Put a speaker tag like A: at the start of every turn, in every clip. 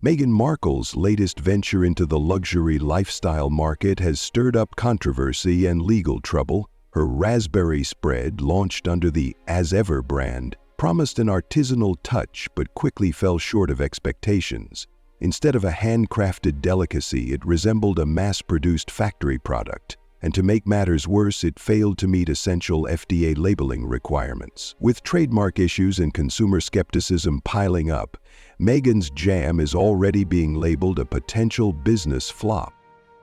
A: Meghan Markle's latest venture into the luxury lifestyle market has stirred up controversy and legal trouble. Her raspberry spread, launched under the As Ever brand, promised an artisanal touch but quickly fell short of expectations. Instead of a handcrafted delicacy, it resembled a mass-produced factory product. And to make matters worse, it failed to meet essential FDA labeling requirements. With trademark issues and consumer skepticism piling up, Meghan's jam is already being labeled a potential business flop.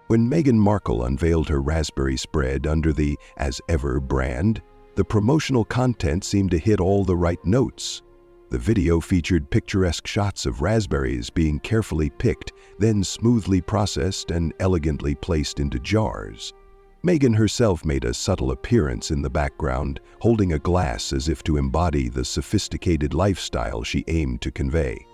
A: When Meghan Markle unveiled her raspberry spread under the As Ever brand, the promotional content seemed to hit all the right notes. The video featured picturesque shots of raspberries being carefully picked, then smoothly processed and elegantly placed into jars. Meghan herself made a subtle appearance in the background, holding a glass as if to embody the sophisticated lifestyle she aimed to convey.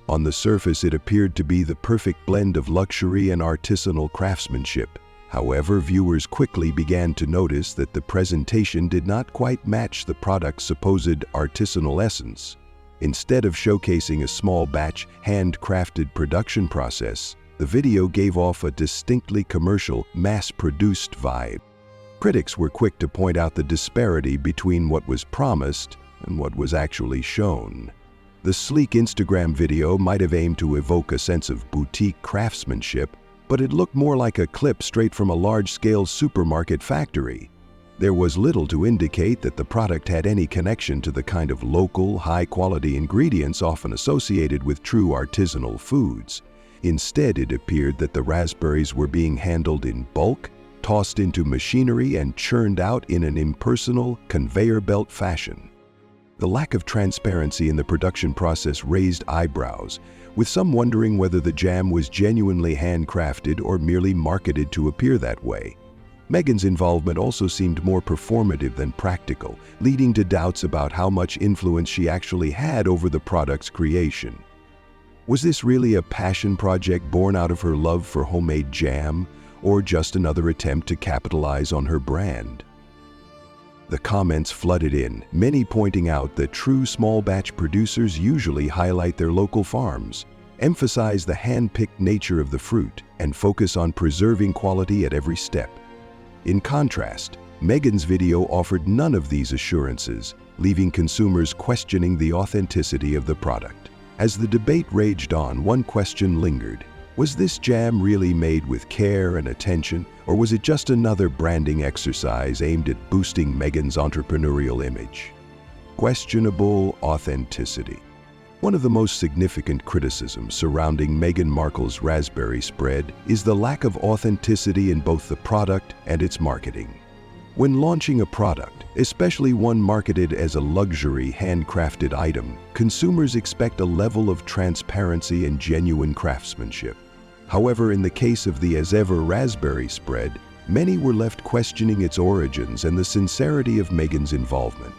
A: On the surface, it appeared to be the perfect blend of luxury and artisanal craftsmanship. However, viewers quickly began to notice that the presentation did not quite match the product's supposed artisanal essence. Instead of showcasing a small batch, handcrafted production process, the video gave off a distinctly commercial, mass-produced vibe. Critics were quick to point out the disparity between what was promised and what was actually shown. The sleek Instagram video might have aimed to evoke a sense of boutique craftsmanship, but it looked more like a clip straight from a large-scale supermarket factory. There was little to indicate that the product had any connection to the kind of local, high-quality ingredients often associated with true artisanal foods. Instead, it appeared that the raspberries were being handled in bulk, tossed into machinery, and churned out in an impersonal, conveyor belt fashion. The lack of transparency in the production process raised eyebrows, with some wondering whether the jam was genuinely handcrafted or merely marketed to appear that way. Meghan's involvement also seemed more performative than practical, leading to doubts about how much influence she actually had over the product's creation. Was this really a passion project born out of her love for homemade jam, or just another attempt to capitalize on her brand? The comments flooded in, many pointing out that true small-batch producers usually highlight their local farms, emphasize the hand-picked nature of the fruit, and focus on preserving quality at every step. In contrast, Meghan's video offered none of these assurances, leaving consumers questioning the authenticity of the product. As the debate raged on, one question lingered. Was this jam really made with care and attention, or was it just another branding exercise aimed at boosting Meghan's entrepreneurial image? Questionable authenticity. One of the most significant criticisms surrounding Meghan Markle's raspberry spread is the lack of authenticity in both the product and its marketing. When launching a product, especially one marketed as a luxury handcrafted item, consumers expect a level of transparency and genuine craftsmanship. However, in the case of the As Ever raspberry spread, many were left questioning its origins and the sincerity of Meghan's involvement.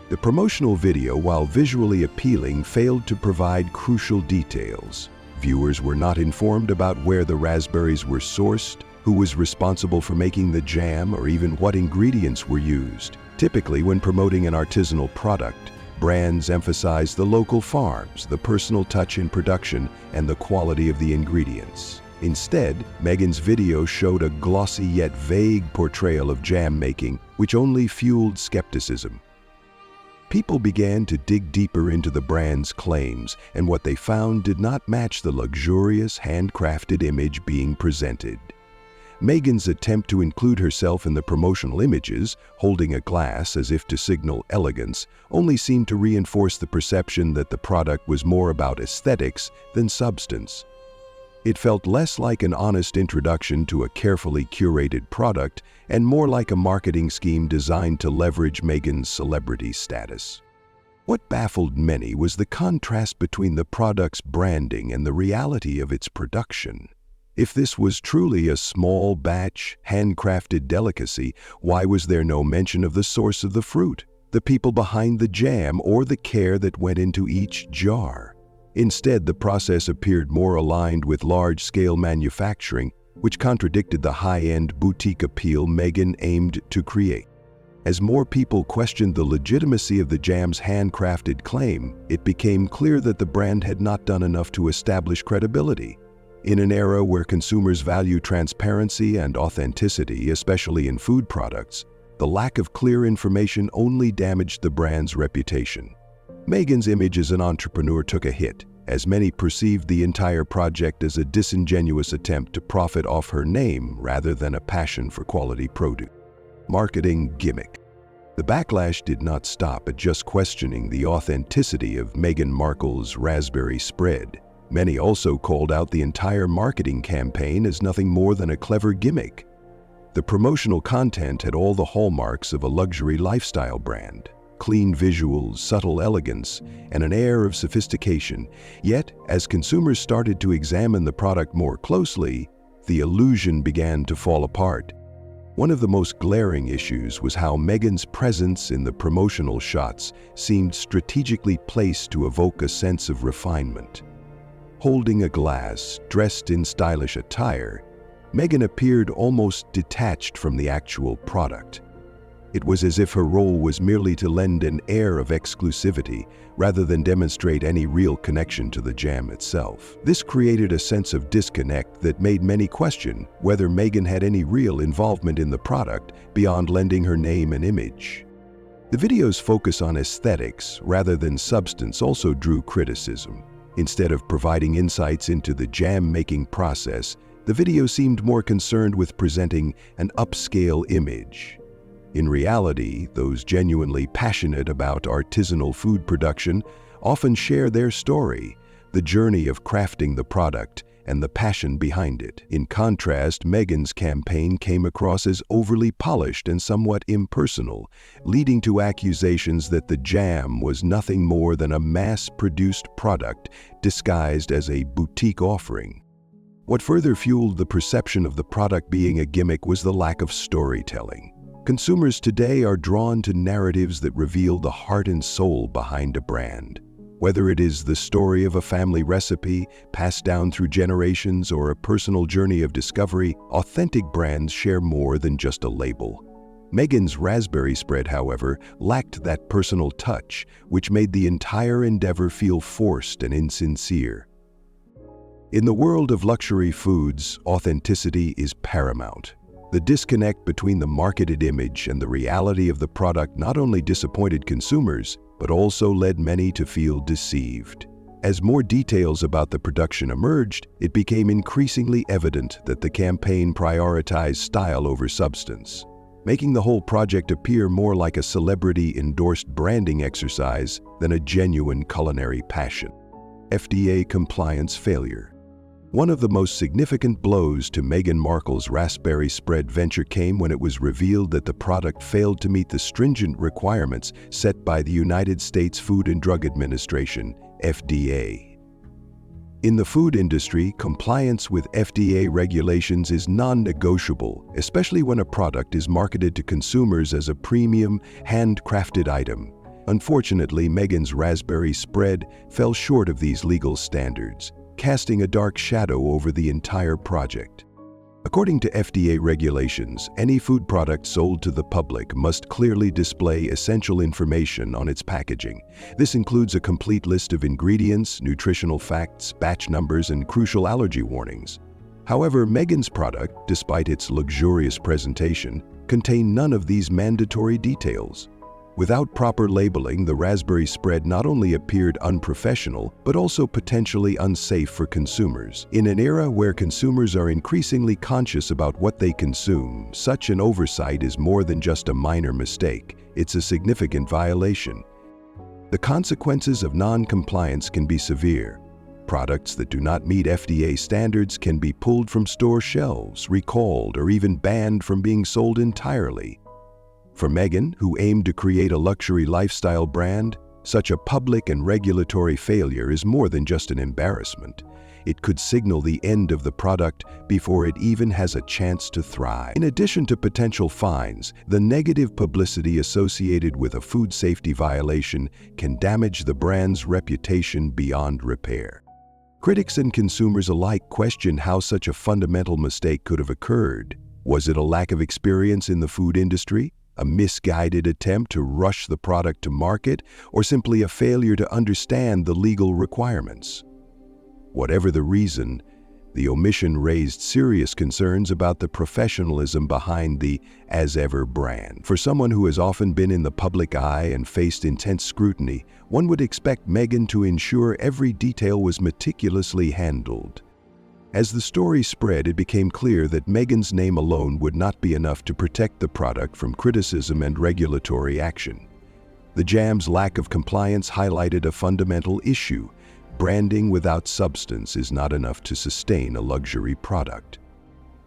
A: The promotional video, while visually appealing, failed to provide crucial details. Viewers were not informed about where the raspberries were sourced, who was responsible for making the jam, or even what ingredients were used. Typically, when promoting an artisanal product, brands emphasize the local farms, the personal touch in production, and the quality of the ingredients. Instead, Meghan's video showed a glossy yet vague portrayal of jam making, which only fueled skepticism. People began to dig deeper into the brand's claims, and what they found did not match the luxurious, handcrafted image being presented. Meghan's attempt to include herself in the promotional images, holding a glass as if to signal elegance, only seemed to reinforce the perception that the product was more about aesthetics than substance. It felt less like an honest introduction to a carefully curated product and more like a marketing scheme designed to leverage Meghan's celebrity status. What baffled many was the contrast between the product's branding and the reality of its production. If this was truly a small batch, handcrafted delicacy, why was there no mention of the source of the fruit, the people behind the jam, or the care that went into each jar? Instead, the process appeared more aligned with large-scale manufacturing, which contradicted the high-end boutique appeal Meghan aimed to create. As more people questioned the legitimacy of the jam's handcrafted claim, it became clear that the brand had not done enough to establish credibility. In an era where consumers value transparency and authenticity, especially in food products, the lack of clear information only damaged the brand's reputation. Meghan's image as an entrepreneur took a hit, as many perceived the entire project as a disingenuous attempt to profit off her name rather than a passion for quality produce. Marketing gimmick. The backlash did not stop at just questioning the authenticity of Meghan Markle's raspberry spread. Many also called out the entire marketing campaign as nothing more than a clever gimmick. The promotional content had all the hallmarks of a luxury lifestyle brand: clean visuals, subtle elegance, and an air of sophistication. Yet, as consumers started to examine the product more closely, the illusion began to fall apart. One of the most glaring issues was how Meghan's presence in the promotional shots seemed strategically placed to evoke a sense of refinement. Holding a glass, dressed in stylish attire, Meghan appeared almost detached from the actual product. It was as if her role was merely to lend an air of exclusivity rather than demonstrate any real connection to the jam itself. This created a sense of disconnect that made many question whether Meghan had any real involvement in the product beyond lending her name and image. The video's focus on aesthetics rather than substance also drew criticism. Instead of providing insights into the jam-making process, the video seemed more concerned with presenting an upscale image. In reality, those genuinely passionate about artisanal food production often share their story, the journey of crafting the product, and the passion behind it. In contrast, Meghan's campaign came across as overly polished and somewhat impersonal, leading to accusations that the jam was nothing more than a mass-produced product disguised as a boutique offering. What further fueled the perception of the product being a gimmick was the lack of storytelling. Consumers today are drawn to narratives that reveal the heart and soul behind a brand. Whether it is the story of a family recipe passed down through generations or a personal journey of discovery, authentic brands share more than just a label. Meghan's raspberry spread, however, lacked that personal touch, which made the entire endeavor feel forced and insincere. In the world of luxury foods, authenticity is paramount. The disconnect between the marketed image and the reality of the product not only disappointed consumers, but also led many to feel deceived. As more details about the production emerged, it became increasingly evident that the campaign prioritized style over substance, making the whole project appear more like a celebrity-endorsed branding exercise than a genuine culinary passion. FDA compliance failure. One of the most significant blows to Meghan Markle's raspberry spread venture came when it was revealed that the product failed to meet the stringent requirements set by the United States Food and Drug Administration, FDA. In the food industry, compliance with FDA regulations is non-negotiable, especially when a product is marketed to consumers as a premium, handcrafted item. Unfortunately, Meghan's raspberry spread fell short of these legal standards, casting a dark shadow over the entire project. According to FDA regulations, any food product sold to the public must clearly display essential information on its packaging. This includes a complete list of ingredients, nutritional facts, batch numbers, and crucial allergy warnings. However, Meghan's product, despite its luxurious presentation, contained none of these mandatory details. Without proper labeling, the raspberry spread not only appeared unprofessional, but also potentially unsafe for consumers. In an era where consumers are increasingly conscious about what they consume, such an oversight is more than just a minor mistake. It's a significant violation. The consequences of non-compliance can be severe. Products that do not meet FDA standards can be pulled from store shelves, recalled, or even banned from being sold entirely. For Meghan, who aimed to create a luxury lifestyle brand, such a public and regulatory failure is more than just an embarrassment. It could signal the end of the product before it even has a chance to thrive. In addition to potential fines, the negative publicity associated with a food safety violation can damage the brand's reputation beyond repair. Critics and consumers alike question how such a fundamental mistake could have occurred. Was it a lack of experience in the food industry? a misguided attempt to rush the product to market, or simply a failure to understand the legal requirements? Whatever the reason, the omission raised serious concerns about the professionalism behind the As Ever brand. For someone who has often been in the public eye and faced intense scrutiny, one would expect Meghan to ensure every detail was meticulously handled. As the story spread, it became clear that Meghan's name alone would not be enough to protect the product from criticism and regulatory action. The jam's lack of compliance highlighted a fundamental issue. Branding without substance is not enough to sustain a luxury product.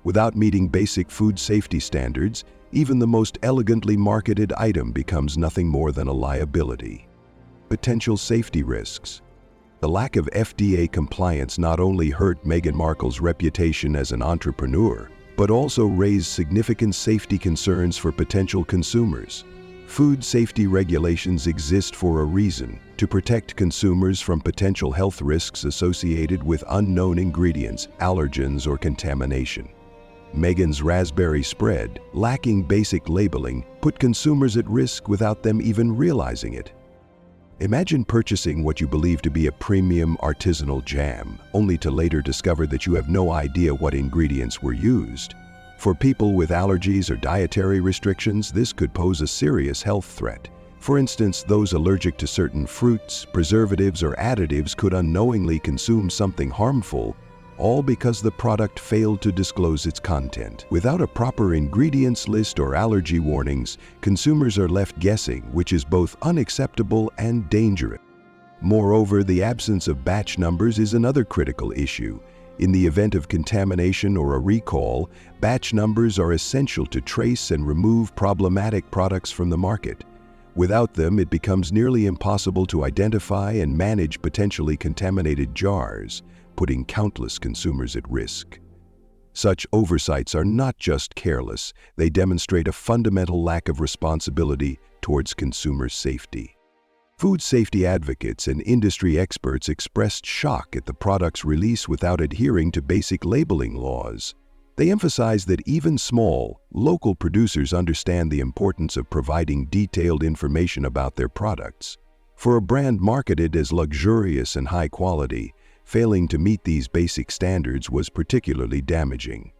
A: Without meeting basic food safety standards, even the most elegantly marketed item becomes nothing more than a liability. Potential safety risks. The lack of FDA compliance not only hurt Meghan Markle's reputation as an entrepreneur, but also raised significant safety concerns for potential consumers. Food safety regulations exist for a reason: to protect consumers from potential health risks associated with unknown ingredients, allergens, or contamination. Meghan's raspberry spread, lacking basic labeling, put consumers at risk without them even realizing it. Imagine purchasing what you believe to be a premium artisanal jam, only to later discover that you have no idea what ingredients were used. For people with allergies or dietary restrictions, this could pose a serious health threat. For instance, those allergic to certain fruits, preservatives, or additives could unknowingly consume something harmful, all because the product failed to disclose its content. Without a proper ingredients list or allergy warnings, consumers are left guessing, which is both unacceptable and dangerous. Moreover, the absence of batch numbers is another critical issue. In the event of contamination or a recall, batch numbers are essential to trace and remove problematic products from the market. Without them, it becomes nearly impossible to identify and manage potentially contaminated jars, putting countless consumers at risk. Such oversights are not just careless, they demonstrate a fundamental lack of responsibility towards consumer safety. Food safety advocates and industry experts expressed shock at the product's release without adhering to basic labeling laws. They emphasized that even small, local producers understand the importance of providing detailed information about their products. For a brand marketed as luxurious and high quality, failing to meet these basic standards was particularly damaging.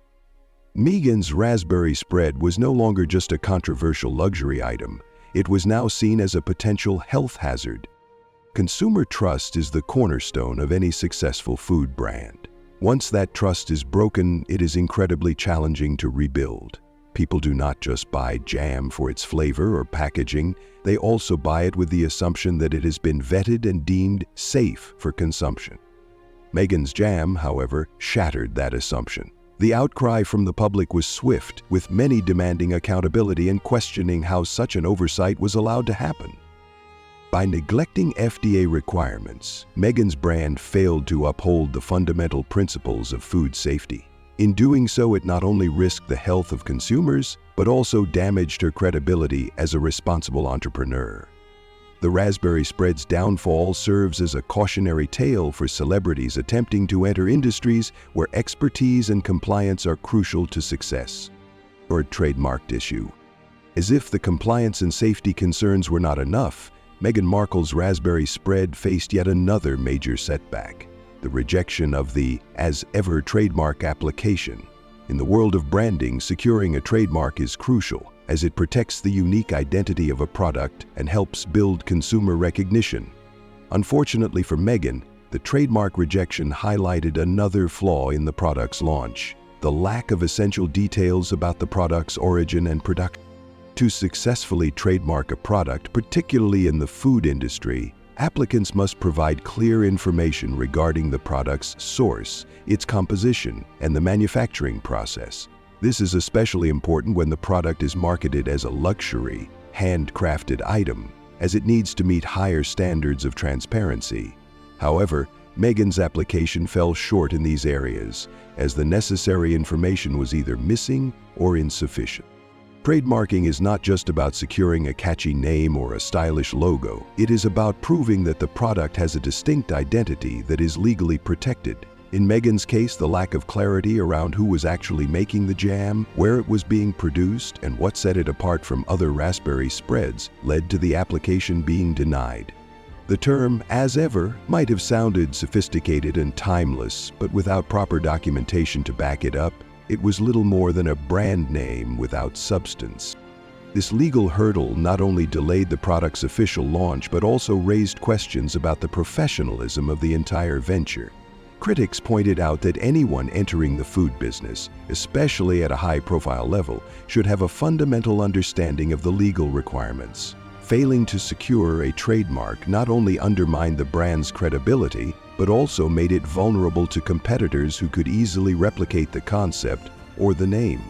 A: Meghan's raspberry spread was no longer just a controversial luxury item. It was now seen as a potential health hazard. Consumer trust is the cornerstone of any successful food brand. Once that trust is broken, it is incredibly challenging to rebuild. People do not just buy jam for its flavor or packaging, they also buy it with the assumption that it has been vetted and deemed safe for consumption. Meghan's jam, however, shattered that assumption. The outcry from the public was swift, with many demanding accountability and questioning how such an oversight was allowed to happen. By neglecting FDA requirements, Meghan's brand failed to uphold the fundamental principles of food safety. In doing so, it not only risked the health of consumers, but also damaged her credibility as a responsible entrepreneur. The raspberry spread's downfall serves as a cautionary tale for celebrities attempting to enter industries where expertise and compliance are crucial to success. Or a trademarked issue. As if the compliance and safety concerns were not enough, Meghan Markle's raspberry spread faced yet another major setback: the rejection of the As Ever trademark application. In the world of branding, securing a trademark is crucial, as it protects the unique identity of a product and helps build consumer recognition. Unfortunately for Meghan, the trademark rejection highlighted another flaw in the product's launch: the lack of essential details about the product's origin and production. To successfully trademark a product, particularly in the food industry, applicants must provide clear information regarding the product's source, its composition, and the manufacturing process. This is especially important when the product is marketed as a luxury, handcrafted item, as it needs to meet higher standards of transparency. However, Meghan's application fell short in these areas, as the necessary information was either missing or insufficient. Trademarking is not just about securing a catchy name or a stylish logo. It is about proving that the product has a distinct identity that is legally protected. In Meghan's case, the lack of clarity around who was actually making the jam, where it was being produced, and what set it apart from other raspberry spreads led to the application being denied. The term, as ever, might have sounded sophisticated and timeless, but without proper documentation to back it up, it was little more than a brand name without substance. This legal hurdle not only delayed the product's official launch, but also raised questions about the professionalism of the entire venture. Critics pointed out that anyone entering the food business, especially at a high-profile level, should have a fundamental understanding of the legal requirements. Failing to secure a trademark not only undermined the brand's credibility, but also made it vulnerable to competitors who could easily replicate the concept or the name.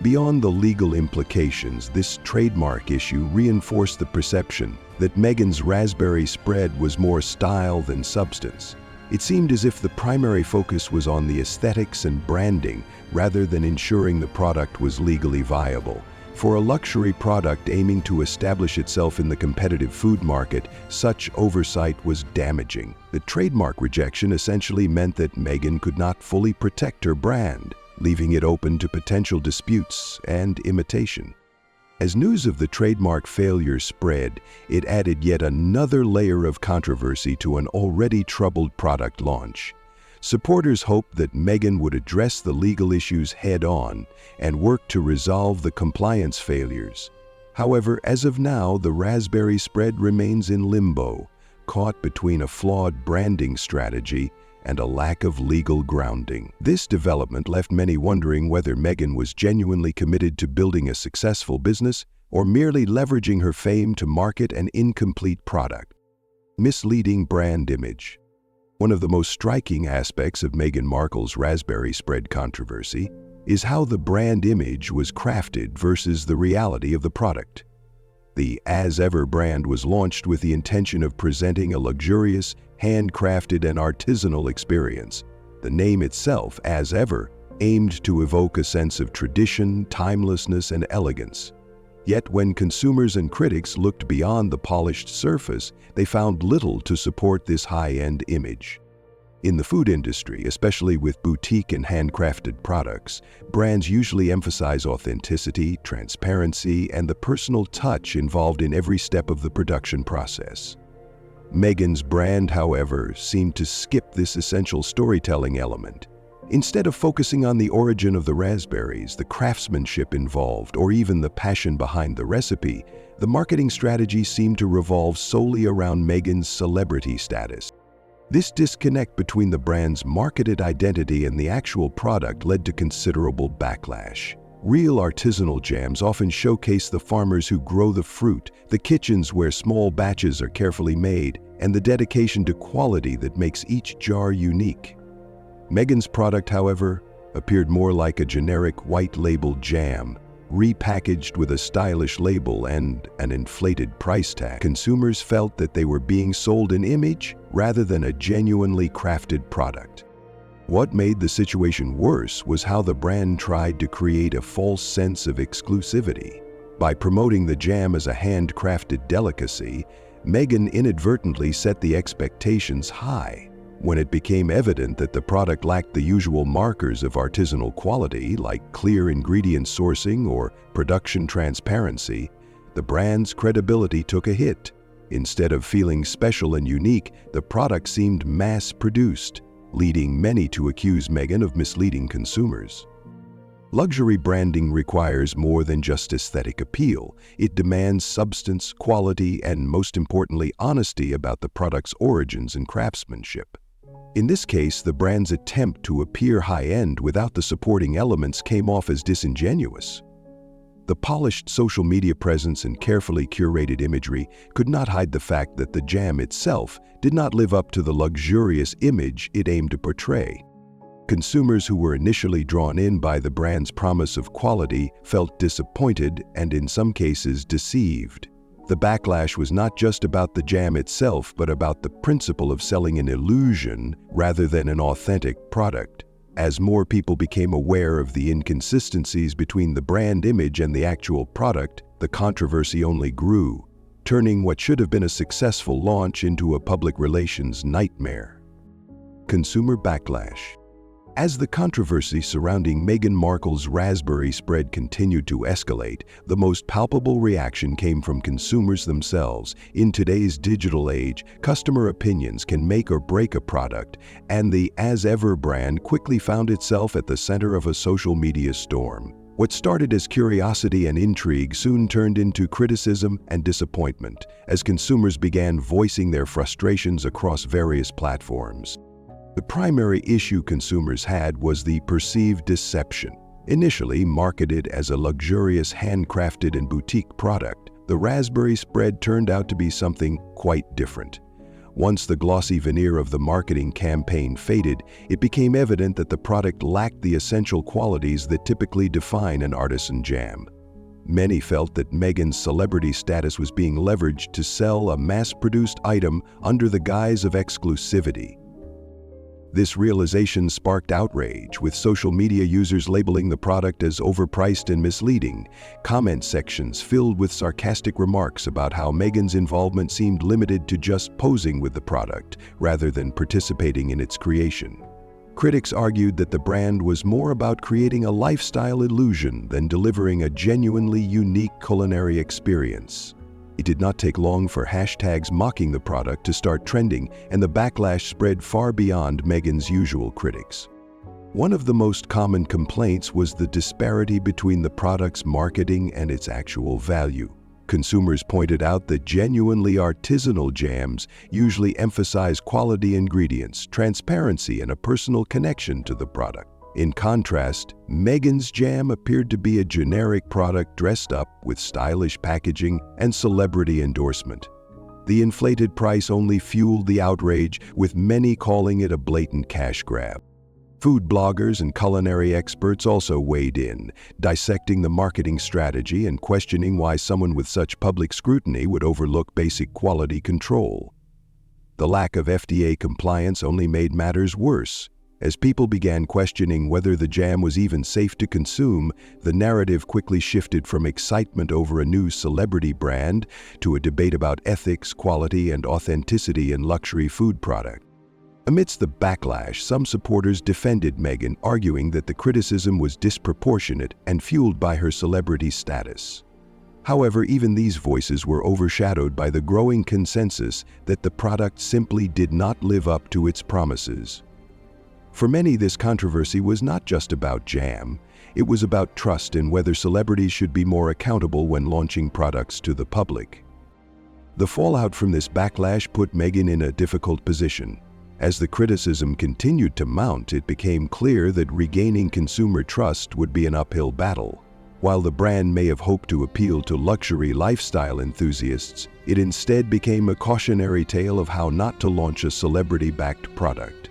A: Beyond the legal implications, this trademark issue reinforced the perception that Meghan's raspberry spread was more style than substance. It seemed as if the primary focus was on the aesthetics and branding rather than ensuring the product was legally viable. For a luxury product aiming to establish itself in the competitive food market, such oversight was damaging. The trademark rejection essentially meant that Meghan could not fully protect her brand, leaving it open to potential disputes and imitation. As news of the trademark failure spread, it added yet another layer of controversy to an already troubled product launch. Supporters hoped that Meghan would address the legal issues head-on and work to resolve the compliance failures. However, as of now, the raspberry spread remains in limbo, caught between a flawed branding strategy and a lack of legal grounding. This development left many wondering whether Meghan was genuinely committed to building a successful business or merely leveraging her fame to market an incomplete product. Misleading brand image. One of the most striking aspects of Meghan Markle's raspberry spread controversy is how the brand image was crafted versus the reality of the product. The As Ever brand was launched with the intention of presenting a luxurious, handcrafted and artisanal experience. The name itself, As Ever, aimed to evoke a sense of tradition, timelessness, and elegance. Yet when consumers and critics looked beyond the polished surface, they found little to support this high-end image. In the food industry, especially with boutique and handcrafted products, brands usually emphasize authenticity, transparency, and the personal touch involved in every step of the production process. Meghan's brand, however, seemed to skip this essential storytelling element. Instead of focusing on the origin of the raspberries, the craftsmanship involved, or even the passion behind the recipe, the marketing strategy seemed to revolve solely around Meghan's celebrity status. This disconnect between the brand's marketed identity and the actual product led to considerable backlash. Real artisanal jams often showcase the farmers who grow the fruit, the kitchens where small batches are carefully made, and the dedication to quality that makes each jar unique. Meghan's product, however, appeared more like a generic white-labeled jam, repackaged with a stylish label and an inflated price tag. Consumers felt that they were being sold an image rather than a genuinely crafted product. What made the situation worse was how the brand tried to create a false sense of exclusivity. By promoting the jam as a handcrafted delicacy, Meghan inadvertently set the expectations high. When it became evident that the product lacked the usual markers of artisanal quality, like clear ingredient sourcing or production transparency, the brand's credibility took a hit. Instead of feeling special and unique, the product seemed mass-produced, leading many to accuse Meghan of misleading consumers. Luxury branding requires more than just aesthetic appeal. It demands substance, quality, and most importantly, honesty about the product's origins and craftsmanship. In this case, the brand's attempt to appear high-end without the supporting elements came off as disingenuous. The polished social media presence and carefully curated imagery could not hide the fact that the jam itself did not live up to the luxurious image it aimed to portray. Consumers who were initially drawn in by the brand's promise of quality felt disappointed and, in some cases, deceived. The backlash was not just about the jam itself, but about the principle of selling an illusion rather than an authentic product. As more people became aware of the inconsistencies between the brand image and the actual product, the controversy only grew, turning what should have been a successful launch into a public relations nightmare. Consumer backlash. As the controversy surrounding Meghan Markle's raspberry spread continued to escalate, the most palpable reaction came from consumers themselves. In today's digital age, customer opinions can make or break a product, and the As Ever brand quickly found itself at the center of a social media storm. What started as curiosity and intrigue soon turned into criticism and disappointment, as consumers began voicing their frustrations across various platforms. The primary issue consumers had was the perceived deception. Initially marketed as a luxurious handcrafted and boutique product, the raspberry spread turned out to be something quite different. Once the glossy veneer of the marketing campaign faded, it became evident that the product lacked the essential qualities that typically define an artisan jam. Many felt that Meghan's celebrity status was being leveraged to sell a mass-produced item under the guise of exclusivity. This realization sparked outrage, with social media users labeling the product as overpriced and misleading. Comment sections filled with sarcastic remarks about how Meghan's involvement seemed limited to just posing with the product, rather than participating in its creation. Critics argued that the brand was more about creating a lifestyle illusion than delivering a genuinely unique culinary experience. It did not take long for hashtags mocking the product to start trending, and the backlash spread far beyond Meghan's usual critics. One of the most common complaints was the disparity between the product's marketing and its actual value. Consumers pointed out that genuinely artisanal jams usually emphasize quality ingredients, transparency, and a personal connection to the product. In contrast, Meghan's jam appeared to be a generic product dressed up with stylish packaging and celebrity endorsement. The inflated price only fueled the outrage, with many calling it a blatant cash grab. Food bloggers and culinary experts also weighed in, dissecting the marketing strategy and questioning why someone with such public scrutiny would overlook basic quality control. The lack of FDA compliance only made matters worse. As people began questioning whether the jam was even safe to consume, the narrative quickly shifted from excitement over a new celebrity brand to a debate about ethics, quality, and authenticity in luxury food product. Amidst the backlash, some supporters defended Meghan, arguing that the criticism was disproportionate and fueled by her celebrity status. However, even these voices were overshadowed by the growing consensus that the product simply did not live up to its promises. For many, this controversy was not just about jam. It was about trust in whether celebrities should be more accountable when launching products to the public. The fallout from this backlash put Meghan in a difficult position. As the criticism continued to mount, it became clear that regaining consumer trust would be an uphill battle. While the brand may have hoped to appeal to luxury lifestyle enthusiasts, it instead became a cautionary tale of how not to launch a celebrity-backed product.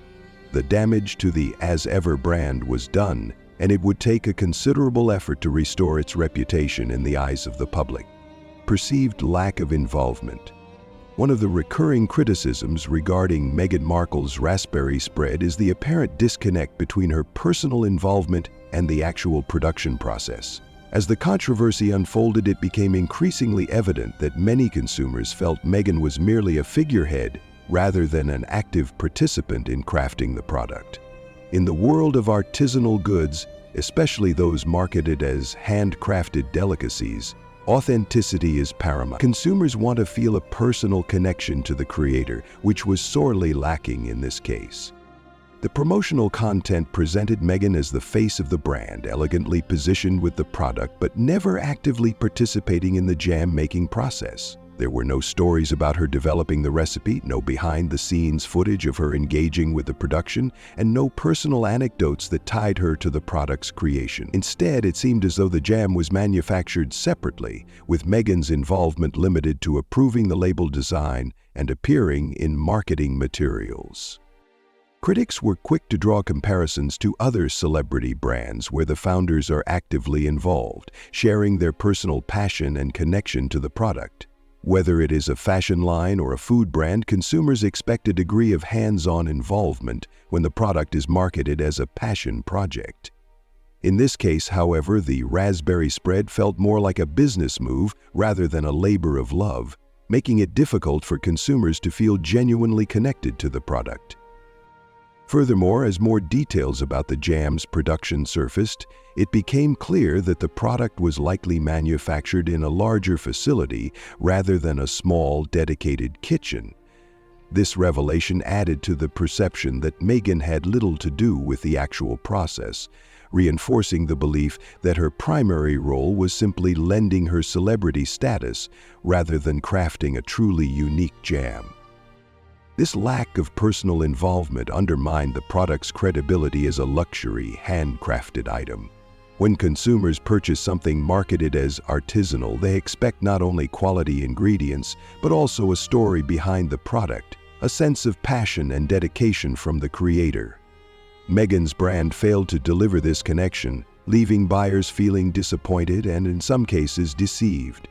A: The damage to the As Ever brand was done, and it would take a considerable effort to restore its reputation in the eyes of the public. Perceived lack of involvement. One of the recurring criticisms regarding Meghan Markle's raspberry spread is the apparent disconnect between her personal involvement and the actual production process. As the controversy unfolded, it became increasingly evident that many consumers felt Meghan was merely a figurehead rather than an active participant in crafting the product. In the world of artisanal goods, especially those marketed as handcrafted delicacies, authenticity is paramount. Consumers want to feel a personal connection to the creator, which was sorely lacking in this case. The promotional content presented Meghan as the face of the brand, elegantly positioned with the product, but never actively participating in the jam-making process. There were no stories about her developing the recipe, no behind-the-scenes footage of her engaging with the production, and no personal anecdotes that tied her to the product's creation. Instead, it seemed as though the jam was manufactured separately, with Meghan's involvement limited to approving the label design and appearing in marketing materials. Critics were quick to draw comparisons to other celebrity brands where the founders are actively involved, sharing their personal passion and connection to the product. Whether it is a fashion line or a food brand, consumers expect a degree of hands-on involvement when the product is marketed as a passion project. In this case, however, the raspberry spread felt more like a business move rather than a labor of love, making it difficult for consumers to feel genuinely connected to the product. Furthermore, as more details about the jam's production surfaced, it became clear that the product was likely manufactured in a larger facility rather than a small, dedicated kitchen. This revelation added to the perception that Meghan had little to do with the actual process, reinforcing the belief that her primary role was simply lending her celebrity status rather than crafting a truly unique jam. This lack of personal involvement undermined the product's credibility as a luxury, handcrafted item. When consumers purchase something marketed as artisanal, they expect not only quality ingredients, but also a story behind the product, a sense of passion and dedication from the creator. Meghan's brand failed to deliver this connection, leaving buyers feeling disappointed and, in some cases, deceived.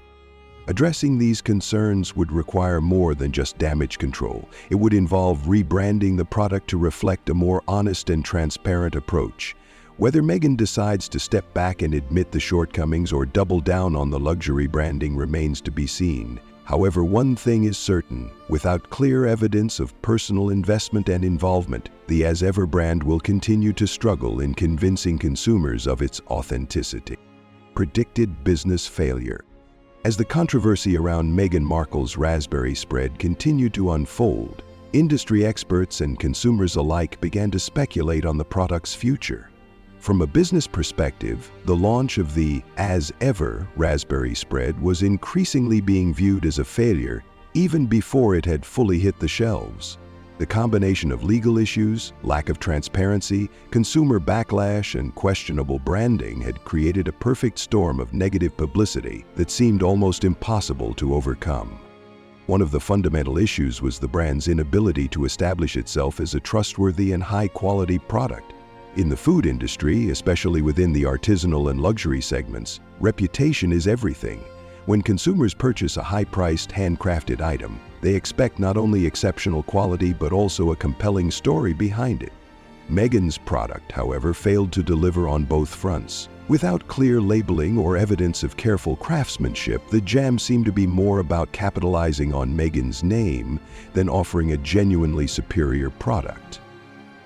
A: Addressing these concerns would require more than just damage control. It would involve rebranding the product to reflect a more honest and transparent approach. Whether Meghan decides to step back and admit the shortcomings or double down on the luxury branding remains to be seen. However, one thing is certain: without clear evidence of personal investment and involvement, the As Ever brand will continue to struggle in convincing consumers of its authenticity. Predicted business failure. As the controversy around Meghan Markle's raspberry spread continued to unfold, industry experts and consumers alike began to speculate on the product's future. From a business perspective, the launch of the As Ever raspberry spread was increasingly being viewed as a failure even before it had fully hit the shelves. The combination of legal issues, lack of transparency, consumer backlash, and questionable branding had created a perfect storm of negative publicity that seemed almost impossible to overcome. One of the fundamental issues was the brand's inability to establish itself as a trustworthy and high-quality product. In the food industry, especially within the artisanal and luxury segments, reputation is everything. When consumers purchase a high-priced, handcrafted item, they expect not only exceptional quality but also a compelling story behind it. Meghan's product, however, failed to deliver on both fronts. Without clear labeling or evidence of careful craftsmanship, the jam seemed to be more about capitalizing on Meghan's name than offering a genuinely superior product.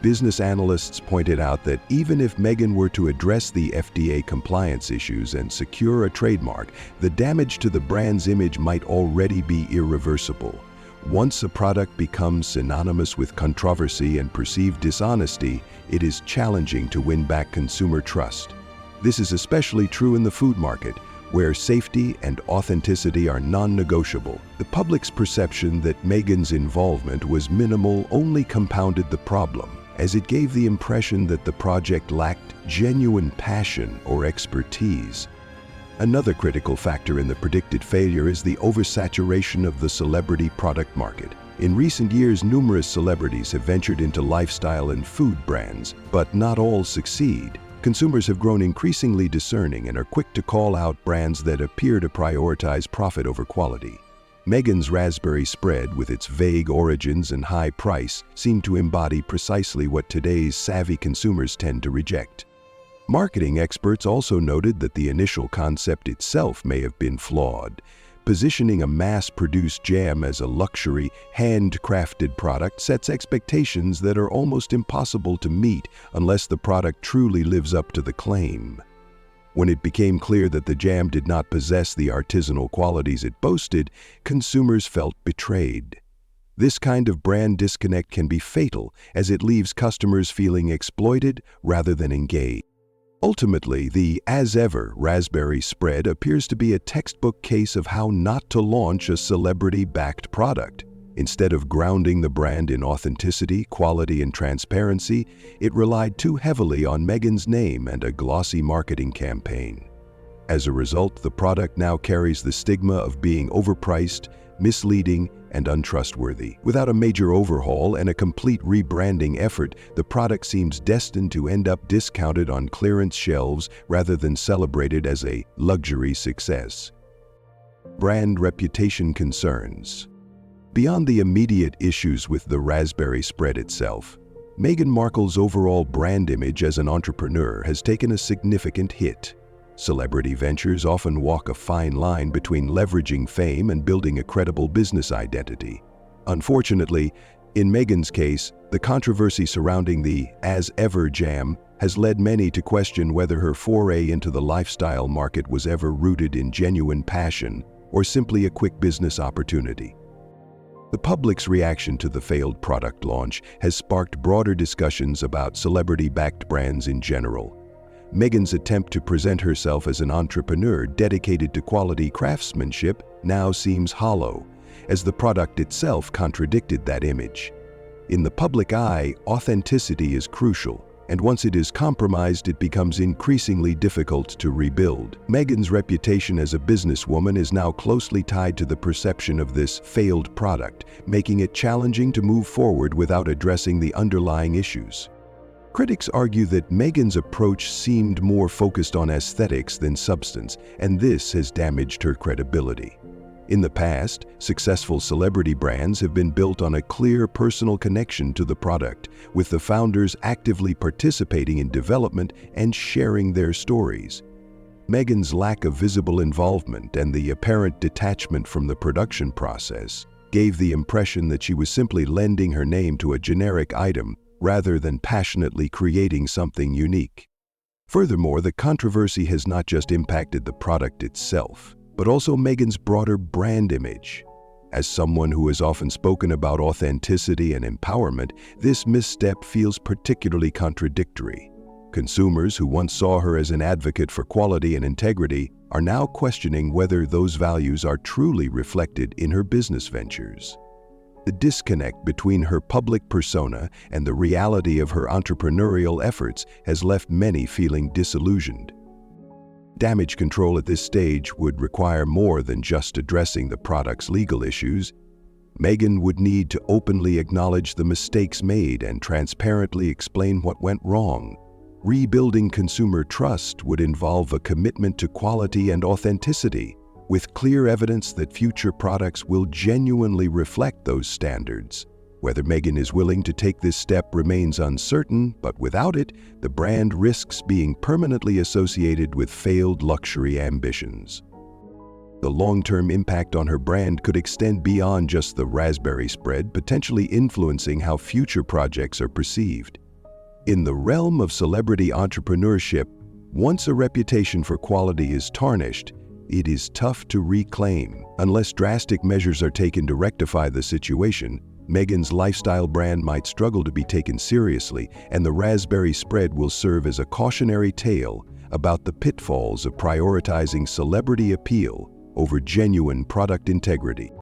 A: Business analysts pointed out that even if Meghan were to address the FDA compliance issues and secure a trademark, the damage to the brand's image might already be irreversible. Once a product becomes synonymous with controversy and perceived dishonesty, it is challenging to win back consumer trust. This is especially true in the food market, where safety and authenticity are non-negotiable. The public's perception that Meghan's involvement was minimal only compounded the problem, as it gave the impression that the project lacked genuine passion or expertise. Another critical factor in the predicted failure is the oversaturation of the celebrity product market. In recent years, numerous celebrities have ventured into lifestyle and food brands, but not all succeed. Consumers have grown increasingly discerning and are quick to call out brands that appear to prioritize profit over quality. Meghan's raspberry spread, with its vague origins and high price, seemed to embody precisely what today's savvy consumers tend to reject. Marketing experts also noted that the initial concept itself may have been flawed. Positioning a mass-produced jam as a luxury, handcrafted product sets expectations that are almost impossible to meet unless the product truly lives up to the claim. When it became clear that the jam did not possess the artisanal qualities it boasted, consumers felt betrayed. This kind of brand disconnect can be fatal, as it leaves customers feeling exploited rather than engaged. Ultimately, the As Ever raspberry spread appears to be a textbook case of how not to launch a celebrity-backed product. Instead of grounding the brand in authenticity, quality, and transparency, it relied too heavily on Meghan's name and a glossy marketing campaign. As a result, the product now carries the stigma of being overpriced, misleading, and untrustworthy. Without a major overhaul and a complete rebranding effort, the product seems destined to end up discounted on clearance shelves rather than celebrated as a luxury success. Brand reputation concerns. Beyond the immediate issues with the raspberry spread itself, Meghan Markle's overall brand image as an entrepreneur has taken a significant hit. Celebrity ventures often walk a fine line between leveraging fame and building a credible business identity. Unfortunately, In Meghan's case, the controversy surrounding the As Ever jam has led many to question whether her foray into the lifestyle market was ever rooted in genuine passion or simply a quick business opportunity. The public's reaction to the failed product launch has sparked broader discussions about celebrity-backed brands in general. Meghan's attempt to present herself as an entrepreneur dedicated to quality craftsmanship now seems hollow, as the product itself contradicted that image. In the public eye, authenticity is crucial, and once it is compromised, it becomes increasingly difficult to rebuild. Meghan's reputation as a businesswoman is now closely tied to the perception of this failed product, making it challenging to move forward without addressing the underlying issues. Critics argue that Meghan's approach seemed more focused on aesthetics than substance, and this has damaged her credibility. In the past, successful celebrity brands have been built on a clear personal connection to the product, with the founders actively participating in development and sharing their stories. Meghan's lack of visible involvement and the apparent detachment from the production process gave the impression that she was simply lending her name to a generic item rather than passionately creating something unique. Furthermore, the controversy has not just impacted the product itself, but also Meghan's broader brand image. As someone who has often spoken about authenticity and empowerment, this misstep feels particularly contradictory. Consumers who once saw her as an advocate for quality and integrity are now questioning whether those values are truly reflected in her business ventures. The disconnect between her public persona and the reality of her entrepreneurial efforts has left many feeling disillusioned. Damage control at this stage would require more than just addressing the product's legal issues. Meghan would need to openly acknowledge the mistakes made and transparently explain what went wrong. Rebuilding consumer trust would involve a commitment to quality and authenticity, with clear evidence that future products will genuinely reflect those standards. Whether Meghan is willing to take this step remains uncertain, but without it, the brand risks being permanently associated with failed luxury ambitions. The long-term impact on her brand could extend beyond just the raspberry spread, potentially influencing how future projects are perceived. In the realm of celebrity entrepreneurship, once a reputation for quality is tarnished, it is tough to reclaim. Unless drastic measures are taken to rectify the situation, Meghan's lifestyle brand might struggle to be taken seriously, and the raspberry spread will serve as a cautionary tale about the pitfalls of prioritizing celebrity appeal over genuine product integrity.